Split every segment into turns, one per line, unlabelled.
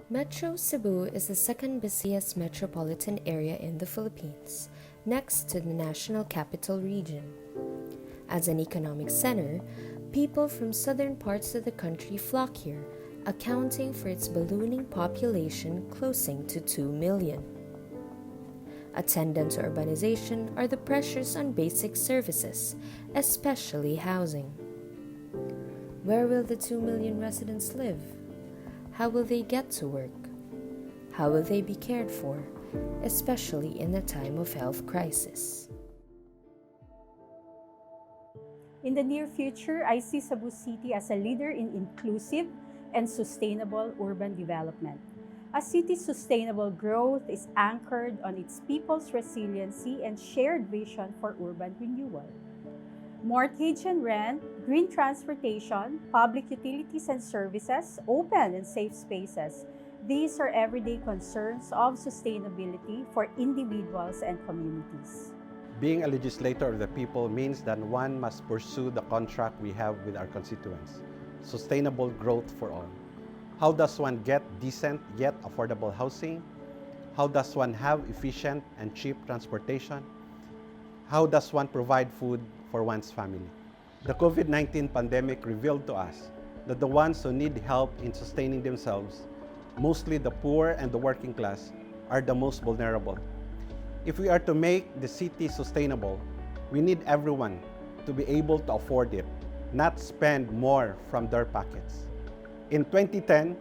Metro Cebu is the second busiest metropolitan area in the Philippines, next to the National Capital Region. As an economic center, people from southern parts of the country flock here, accounting for its ballooning population closing to 2 million. Attendant to urbanization are the pressures on basic services, especially housing. Where will the 2 million residents live? How will they get to work? How will they be cared for, especially in a time of health crisis?
In the near future, I see Cebu City as a leader in inclusive and sustainable urban development. A city's sustainable growth is anchored on its people's resiliency and shared vision for urban renewal. Mortgage and rent, green transportation, public utilities and services, open and safe spaces. These are everyday concerns of sustainability for individuals and communities.
Being a legislator of the people means that one must pursue the contract we have with our constituents, sustainable growth for all. How does one get decent yet affordable housing? How does one have efficient and cheap transportation? How does one provide food for one's family? The COVID-19 pandemic revealed to us that the ones who need help in sustaining themselves, mostly the poor and the working class, are the most vulnerable. If we are to make the city sustainable, we need everyone to be able to afford it, not spend more from their pockets. In 2010,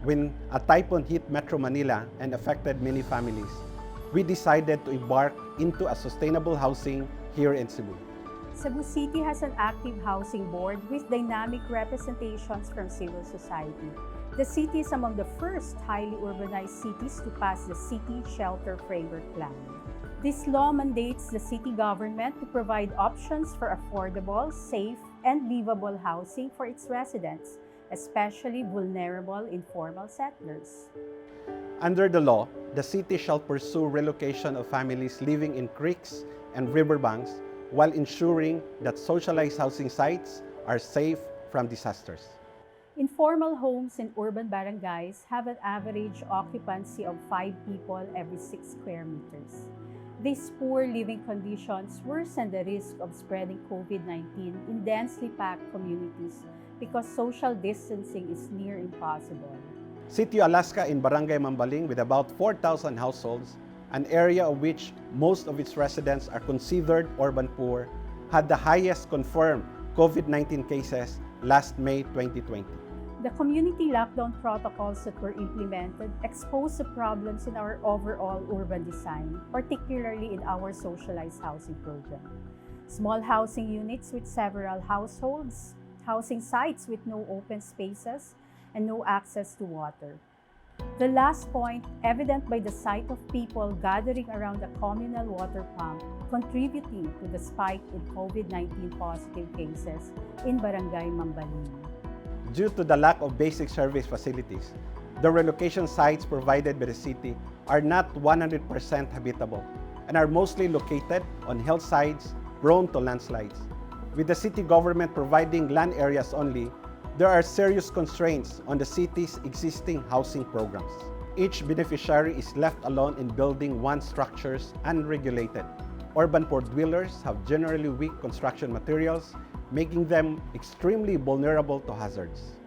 when a typhoon hit Metro Manila and affected many families, we decided to embark into a sustainable housing here in Cebu.
Cebu City has an active housing board with dynamic representations from civil society. The city is among the first highly urbanized cities to pass the City Shelter Framework Plan. This law mandates the city government to provide options for affordable, safe, and livable housing for its residents, especially vulnerable informal settlers.
Under the law, the city shall pursue relocation of families living in creeks and riverbanks while ensuring that socialized housing sites are safe from disasters.
Informal homes in urban barangays have an average occupancy of 5 people every 6 square meters. These poor living conditions worsen the risk of spreading COVID-19 in densely packed communities because social distancing is near impossible.
Sitio Alaska in Barangay Mambaling, with about 4,000 households, an area of which most of its residents are considered urban poor, had the highest confirmed COVID-19 cases last May 2020.
The community lockdown protocols that were implemented exposed the problems in our overall urban design, particularly in our socialized housing program. Small housing units with several households, housing sites with no open spaces, and no access to water. The last point, evident by the sight of people gathering around a communal water pump, contributing to the spike in COVID-19 positive cases in Barangay Mambaling.
Due to the lack of basic service facilities, the relocation sites provided by the city are not 100% habitable and are mostly located on hillsides prone to landslides. With the city government providing land areas only, there are serious constraints on the city's existing housing programs. Each beneficiary is left alone in building one structures unregulated. Urban poor dwellers have generally weak construction materials, making them extremely vulnerable to hazards.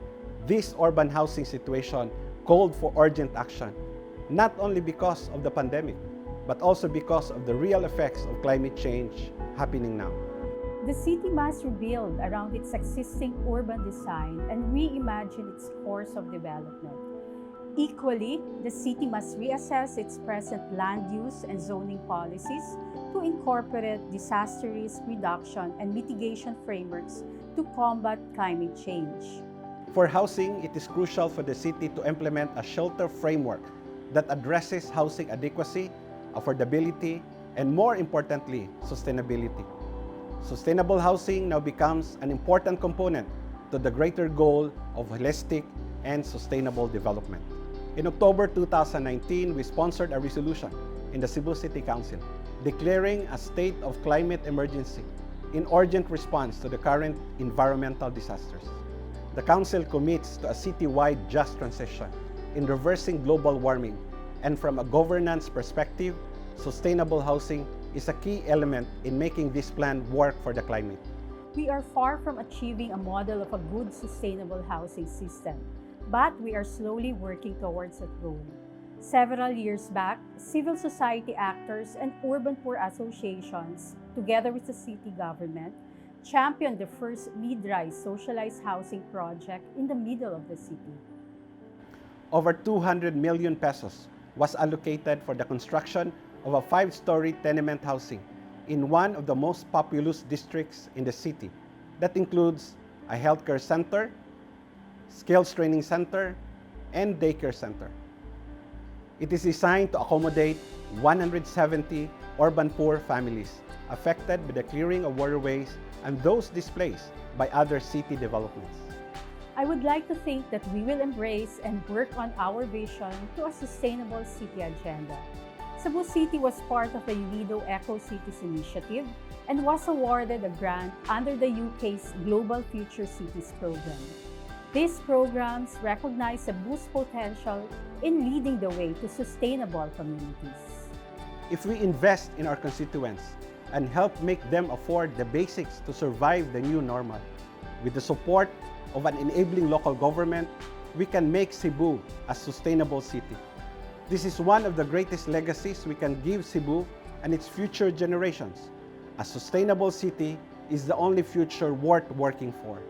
This urban housing situation called for urgent action, not only because of the pandemic, but also because of the real effects of climate change happening now.
The city must rebuild around its existing urban design and reimagine its course of development. Equally, the city must reassess its present land use and zoning policies to incorporate disaster risk reduction and mitigation frameworks to combat climate change.
For housing, it is crucial for the city to implement a shelter framework that addresses housing adequacy, affordability, and more importantly, sustainability. Sustainable housing now becomes an important component to the greater goal of holistic and sustainable development. In October 2019, we sponsored a resolution in the Cebu City Council declaring a state of climate emergency in urgent response to the current environmental disasters. The Council commits to a citywide just transition in reversing global warming, and from a governance perspective, sustainable housing is a key element in making this plan work for the climate.
We are far from achieving a model of a good sustainable housing system, but we are slowly working towards that goal. Several years back, civil society actors and urban poor associations, together with the city government, championed the first mid-rise socialized housing project in the middle of the city.
Over 200 million pesos was allocated for the construction of a 5-story tenement housing in one of the most populous districts in the city. That includes a healthcare center, skills training center, and daycare center. It is designed to accommodate 170 urban poor families affected by the clearing of waterways and those displaced by other city developments.
I would like to think that we will embrace and work on our vision to a sustainable city agenda. Cebu City was part of the UNIDO Eco Cities initiative and was awarded a grant under the UK's Global Future Cities program. These programs recognize Cebu's potential in leading the way to sustainable communities.
If we invest in our constituents and help make them afford the basics to survive the new normal, with the support of an enabling local government, we can make Cebu a sustainable city. This is one of the greatest legacies we can give Cebu and its future generations. A sustainable city is the only future worth working for.